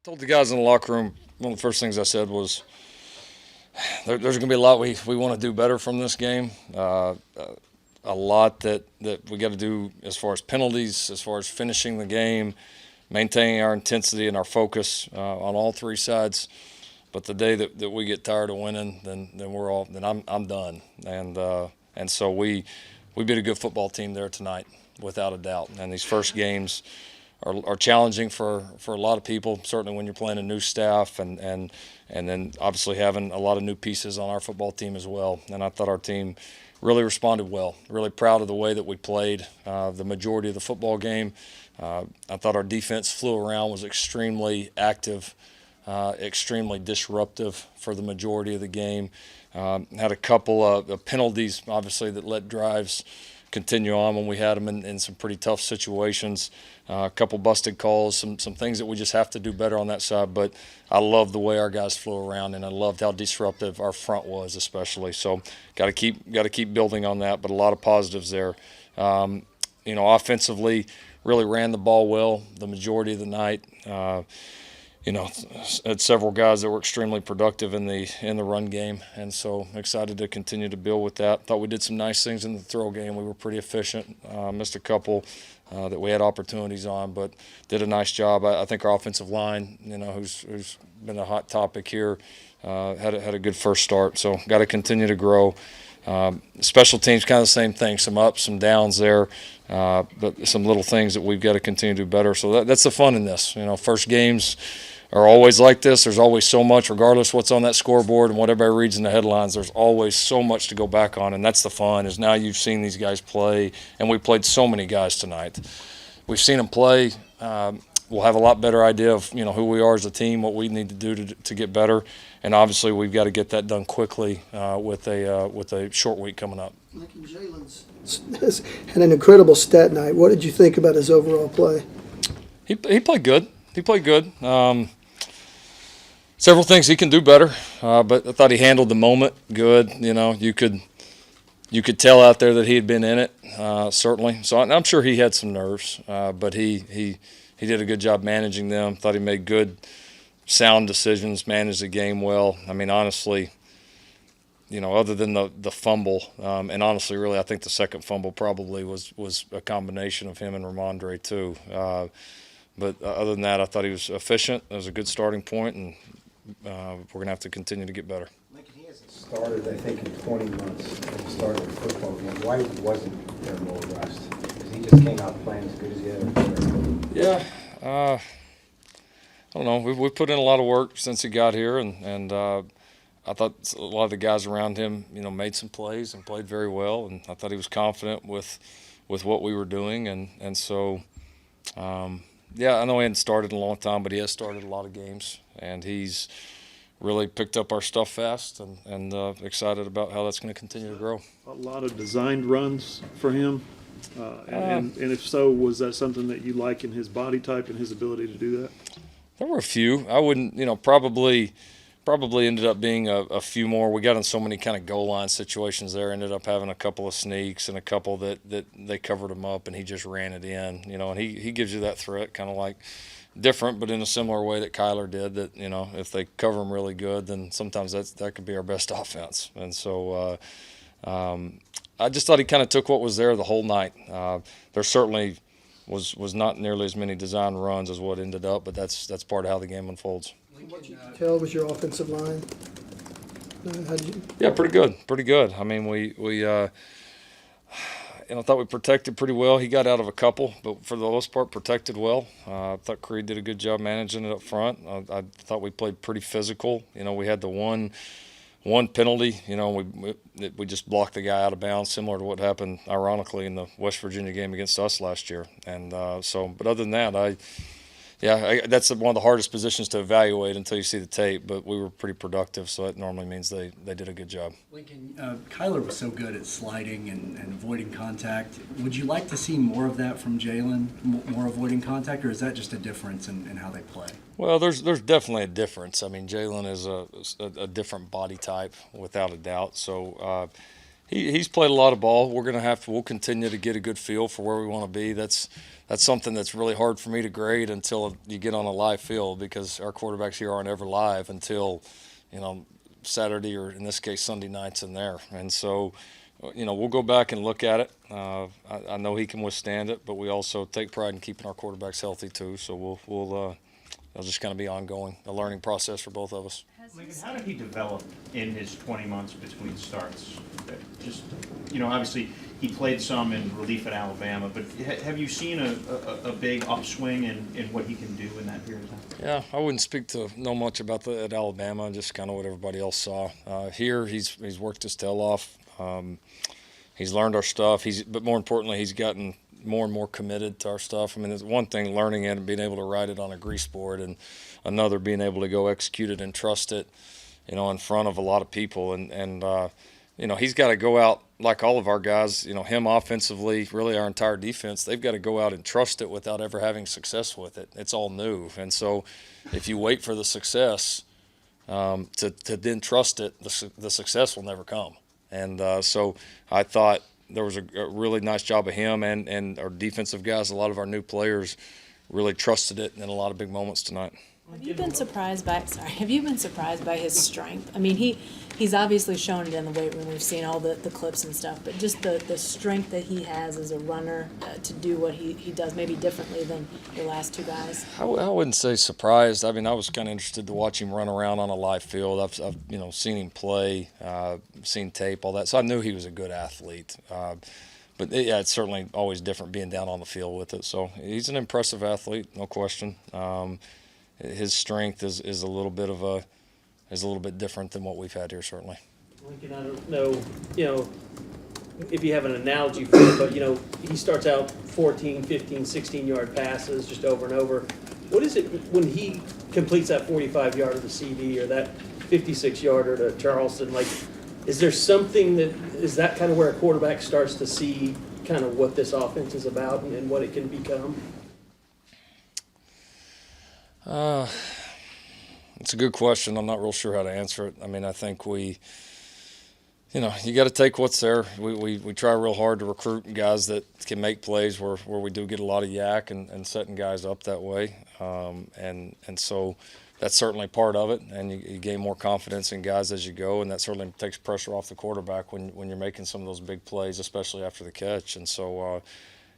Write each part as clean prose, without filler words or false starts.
Told the guys in the locker room, one of the first things I said was, there's going to be a lot we want to do better from this game. A lot that we got to do as far as penalties, as far as finishing the game, maintaining our intensity and our focus on all three sides. But the day that we get tired of winning, then I'm done. And so we beat a good football team there tonight, without a doubt. And these first games are challenging for a lot of people, certainly when you're playing a new staff and then obviously having a lot of new pieces on our football team as well. And I thought our team really responded well. Really proud of the way that we played the majority of the football game. I thought our defense flew around, was extremely active, extremely disruptive for the majority of the game. Had a couple of penalties, obviously, that let drives continue on when we had them in some pretty tough situations. A couple busted calls, some things that we just have to do better on that side. But I love the way our guys flew around, and I loved how disruptive our front was, especially. So got to keep building on that. But a lot of positives there. Offensively, really ran the ball well the majority of the night. Had several guys that were extremely productive in the run game, and so excited to continue to build with that. Thought we did some nice things in the throw game. We were pretty efficient. Missed a couple that we had opportunities on, but did a nice job. I think our offensive line, who's been a hot topic here, had a good first start. So got to continue to grow. Special teams, kind of the same thing. Some ups, some downs there, but some little things that we've got to continue to do better. So that's the fun in this. First games are always like this. There's always so much, regardless what's on that scoreboard and what everybody reads in the headlines. There's always so much to go back on, and that's the fun. Is now you've seen these guys play, and we played so many guys tonight. We've seen them play. We'll have a lot better idea of who we are as a team, what we need to do to get better, and obviously we've got to get that done quickly with a short week coming up. Lincoln Jalen's had an incredible stat night. What did you think about his overall play? He played good. He played good. Several things he can do better, but I thought he handled the moment good. You could tell out there that he had been in it, certainly. So I'm sure he had some nerves, but he did a good job managing them. Thought he made good, sound decisions, managed the game well. I mean, honestly, other than the fumble, and honestly, really, I think the second fumble probably was a combination of him and Ramondre too. But other than that, I thought he was efficient. It was a good starting point, and we're going to have to continue to get better. Lincoln, he hasn't started, I think, in 20 months when he started the football game. Why wasn't there more rest? Because he just came out playing as good as he ever. Yeah, I don't know. We've put in a lot of work since he got here, and I thought a lot of the guys around him, made some plays and played very well, and I thought he was confident with what we were doing, and so. Yeah, I know he hadn't started in a long time, but he has started a lot of games, and he's really picked up our stuff fast, and excited about how that's going to continue to grow. A lot of designed runs for him, and if so, was that something that you like in his body type and his ability to do that? There were a few. I wouldn't, probably ended up being a few more. We got in so many kind of goal line situations there. Ended up having a couple of sneaks and a couple that they covered him up, and he just ran it in. And he gives you that threat, kind of like different, but in a similar way that Kyler did. That if they cover him really good, then sometimes that could be our best offense. And so I just thought he kind of took what was there the whole night. There certainly was not nearly as many design runs as what ended up, but that's part of how the game unfolds. What you could tell was your offensive line. How did you? Yeah, pretty good. I mean, we thought we protected pretty well. He got out of a couple, but for the most part, protected well. I thought Creed did a good job managing it up front. I thought we played pretty physical. We had the one penalty. We just blocked the guy out of bounds, similar to what happened, ironically, in the West Virginia game against us last year. And but other than that, that's one of the hardest positions to evaluate until you see the tape, but we were pretty productive, so that normally means they did a good job. Lincoln, Kyler was so good at sliding and avoiding contact. Would you like to see more of that from Jalen, more avoiding contact, or is that just a difference in how they play? Well, there's definitely a difference. I mean, Jalen is a different body type, without a doubt, so He's played a lot of ball. We'll continue to get a good feel for where we want to be. That's something that's really hard for me to grade until you get on a live field, because our quarterbacks here aren't ever live until, Saturday, or in this case Sunday nights in there. And so, we'll go back and look at it. I know he can withstand it, but we also take pride in keeping our quarterbacks healthy too. So it'll just kind of be ongoing, a learning process for both of us. Lincoln, how did he develop in his 20 months between starts? Just, obviously he played some in relief at Alabama, but have you seen a big upswing in what he can do in that period of time? Yeah, I wouldn't know much about that at Alabama, just kind of what everybody else saw. Here, he's worked his tail off. He's learned our stuff. But more importantly, he's gotten more and more committed to our stuff. I mean, there's one thing learning it and being able to write it on a grease board, and another being able to go execute it and trust it, in front of a lot of people. And he's got to go out like all of our guys. Him offensively, really our entire defense. They've got to go out and trust it without ever having success with it. It's all new, and so if you wait for the success to then trust it, the success will never come. And so I thought there was a really nice job of him and our defensive guys. A lot of our new players really trusted it in a lot of big moments tonight. Have you been surprised by his strength? I mean, he's obviously shown it in the weight room. We've seen all the clips and stuff, but just the strength that he has as a runner to do what he does, maybe differently than your last two guys. I wouldn't say surprised. I mean, I was kind of interested to watch him run around on a live field. I've seen him play, seen tape, all that. So I knew he was a good athlete. But yeah, it's certainly always different being down on the field with it. So he's an impressive athlete, no question. His strength is a little bit different than what we've had here, certainly. Lincoln, I don't know, if you have an analogy for it, but, he starts out 14, 15, 16-yard passes just over and over. What is it when he completes that 45-yarder to CD or that 56-yarder to Charleston? Like, is there something is that kind of where a quarterback starts to see kind of what this offense is about and what it can become? It's a good question. I'm not real sure how to answer it. I mean, I think you got to take what's there. We try real hard to recruit guys that can make plays where we do get a lot of yak and setting guys up that way. And so that's certainly part of it. And you gain more confidence in guys as you go, and that certainly takes pressure off the quarterback when you're making some of those big plays, especially after the catch. And so,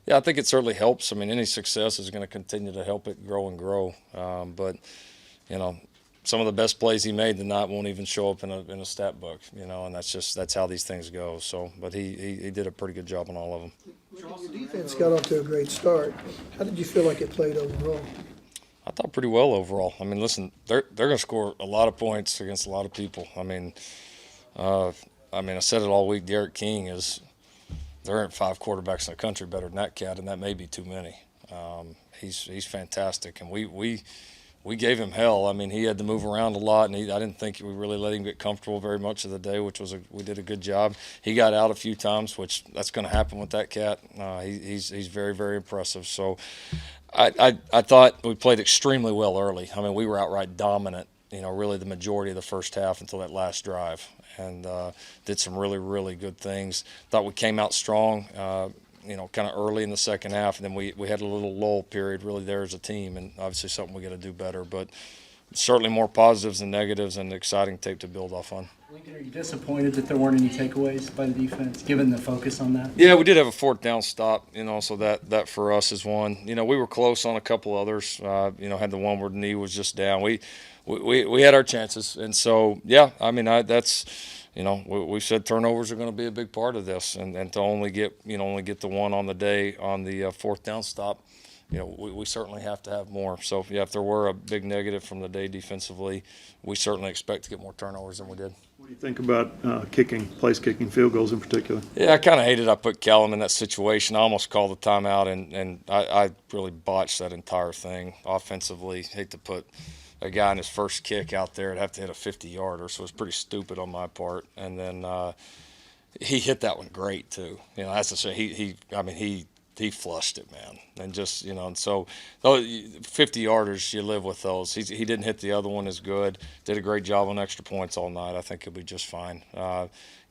yeah, I think it certainly helps. I mean, any success is going to continue to help it grow and grow. But, some of the best plays he made tonight won't even show up in a stat book, and that's how these things go. So, but he did a pretty good job on all of them. Your defense got off to a great start. How did you feel like it played overall? I thought pretty well overall. I mean, listen, they're going to score a lot of points against a lot of people. I mean, I said it all week. Derek King there aren't 5 quarterbacks in the country better than that cat, and that may be too many. He's fantastic, and we gave him hell. I mean, he had to move around a lot, and I didn't think we really let him get comfortable very much of the day, we did a good job. He got out a few times, which that's going to happen with that cat. He's very, very impressive. So I thought we played extremely well early. I mean, we were outright dominant, really the majority of the first half until that last drive, and did some really, really good things. Thought we came out strong. Kind of early in the second half, and then we had a little lull period really there as a team, and obviously something we got to do better, but certainly more positives than negatives and exciting tape to build off on. Lincoln, are you disappointed that there weren't any takeaways by the defense, given the focus on that? Yeah, we did have a 4th down stop, so that for us is one. We were close on a couple others, had the one where the knee was just down. We had our chances, and so, yeah, I mean, we said turnovers are going to be a big part of this, and to only get the one on the day on the 4th down stop, we certainly have to have more. So yeah, if there were a big negative from the day defensively, we certainly expect to get more turnovers than we did. What do you think about place kicking, field goals in particular? Yeah, I kind of hated I put Callum in that situation. I almost called the timeout, and I really botched that entire thing offensively. Hate to put a guy in his first kick out there, I'd have to hit a 50-yarder, so it was pretty stupid on my part. And then he hit that one great too. That's to say, he he flushed it, man, and just and so those 50-yarders, you live with those. He didn't hit the other one as good. Did a great job on extra points all night. I think he'll be just fine.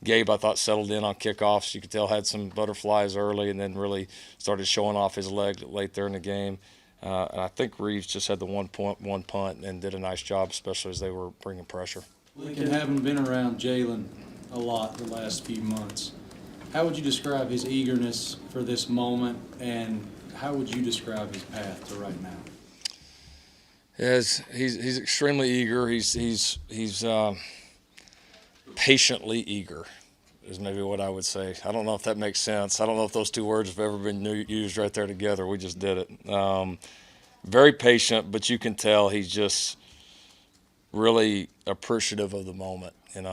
Gabe, I thought, settled in on kickoffs. You could tell had some butterflies early, and then really started showing off his leg late there in the game. And I think Reeves just had the one punt, and did a nice job, especially as they were bringing pressure. Lincoln, having been around Jalen a lot the last few months, how would you describe his eagerness for this moment, and how would you describe his path to right now? Yes, he's extremely eager. He's patiently eager is maybe what I would say. I don't know if that makes sense. I don't know if those two words have ever been used right there together. We just did it. Very patient, but you can tell he's just really appreciative of the moment, and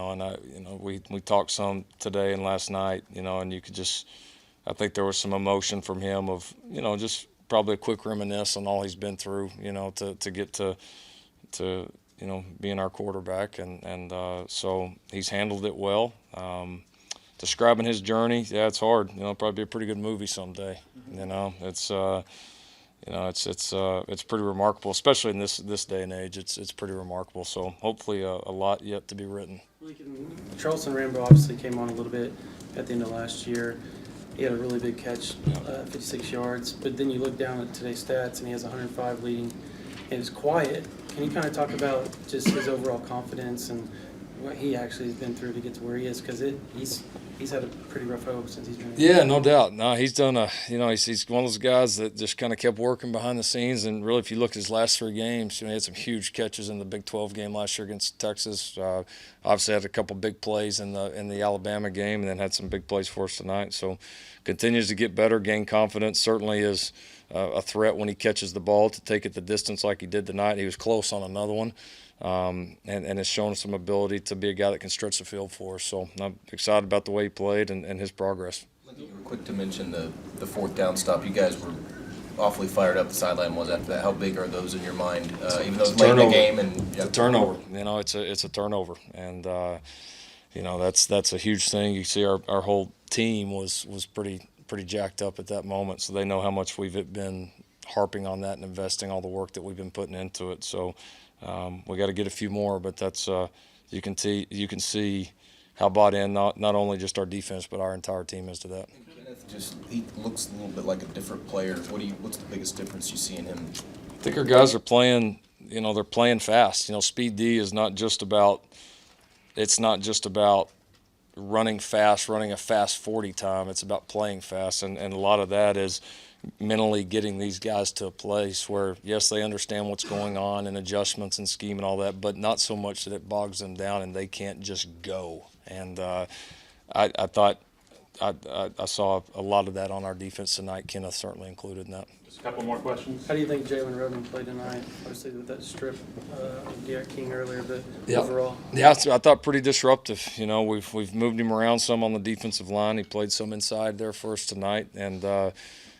we talked some today and last night, and you could just, I think there was some emotion from him of, just probably a quick reminisce on all he's been through, to get to being our quarterback, and so he's handled it well. Describing his journey, yeah, it's hard. Probably be a pretty good movie someday. It's pretty remarkable, especially in this day and age. It's pretty remarkable. So hopefully a lot yet to be written. Charleston Rambo obviously came on a little bit at the end of last year. He had a really big catch, 56 yards. But then you look down at today's stats, and he has 105 leading. And it's quiet. Can you kind of talk about just his overall confidence and what he actually has been through to get to where he is? Because he's had a pretty rough go since he's been. Yeah, no doubt. No, he's done he's one of those guys that just kind of kept working behind the scenes. And really, if you look at his last 3 games, he had some huge catches in the Big 12 game last year against Texas. Obviously, had a couple big plays in the Alabama game, and then had some big plays for us tonight. So, continues to get better, gain confidence. Certainly is a threat when he catches the ball to take it the distance like he did tonight. He was close on another one. And has shown some ability to be a guy that can stretch the field for us. So I'm excited about the way he played and his progress. You were quick to mention the fourth down stop. You guys were awfully fired up. The sideline was after that. How big are those in your mind? Even though it's late in the game and a turnover. It's a turnover, and that's a huge thing. You see our whole team was pretty jacked up at that moment, so they know how much we've been harping on that and investing all the work that we've been putting into it. So. We got to get a few more, but that's you can see how bought in not only just our defense but our entire team is to that. Kenneth he looks a little bit like a different player. What's the biggest difference you see in him? I think our guys are playing. They're playing fast. Speed D is not just about. It's not just about running fast, running a fast 40 time. It's about playing fast, and a lot of that is mentally getting these guys to a place where, yes, they understand what's going on and adjustments and scheme and all that, but not so much that it bogs them down and they can't just go. And I thought I saw a lot of that on our defense tonight. Kenneth certainly included in that. Just a couple more questions. How do you think Jalen Roden played tonight? Obviously with that strip of Garrett King earlier, but Yeah. overall. Yeah, I thought pretty disruptive. We've moved him around some on the defensive line. He played some inside there for us tonight, and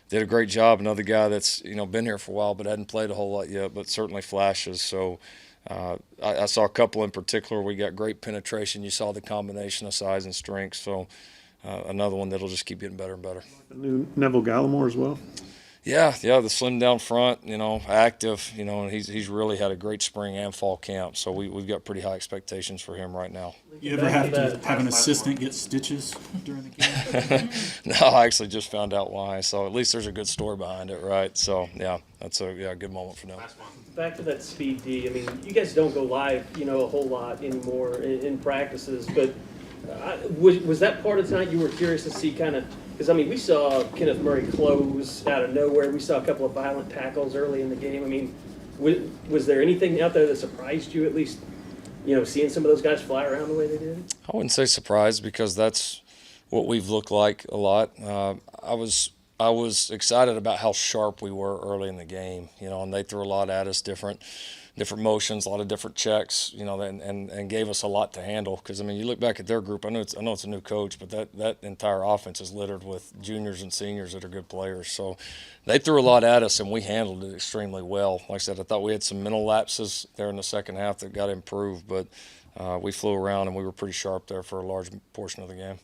did a great job. Another guy that's been here for a while but hadn't played a whole lot yet, but certainly flashes. So I saw a couple in particular. We got great penetration. You saw the combination of size and strength. So another one that'll just keep getting better and better. New Neville Gallimore as well. Yeah, the slim down front, active, and he's really had a great spring and fall camp. So we've got pretty high expectations for him right now. You ever have to have an assistant get stitches during the game? No, I actually just found out why. So at least there's a good story behind it, right? So yeah, that's a good moment for them. Back to that speed D. I mean, you guys don't go live, a whole lot anymore in practices, but was that part of tonight you were curious to see kind of? Because, we saw Kenneth Murray close out of nowhere. We saw a couple of violent tackles early in the game. Was there anything out there that surprised you, at least, seeing some of those guys fly around the way they did? I wouldn't say surprised, because that's what we've looked like a lot. I was excited about how sharp we were early in the game, and they threw a lot at us, different motions, a lot of different checks, and gave us a lot to handle. Because you look back at their group. I know it's a new coach, but that entire offense is littered with juniors and seniors that are good players. So they threw a lot at us, and we handled it extremely well. Like I said, I thought we had some mental lapses there in the second half that got improved, but we flew around and we were pretty sharp there for a large portion of the game.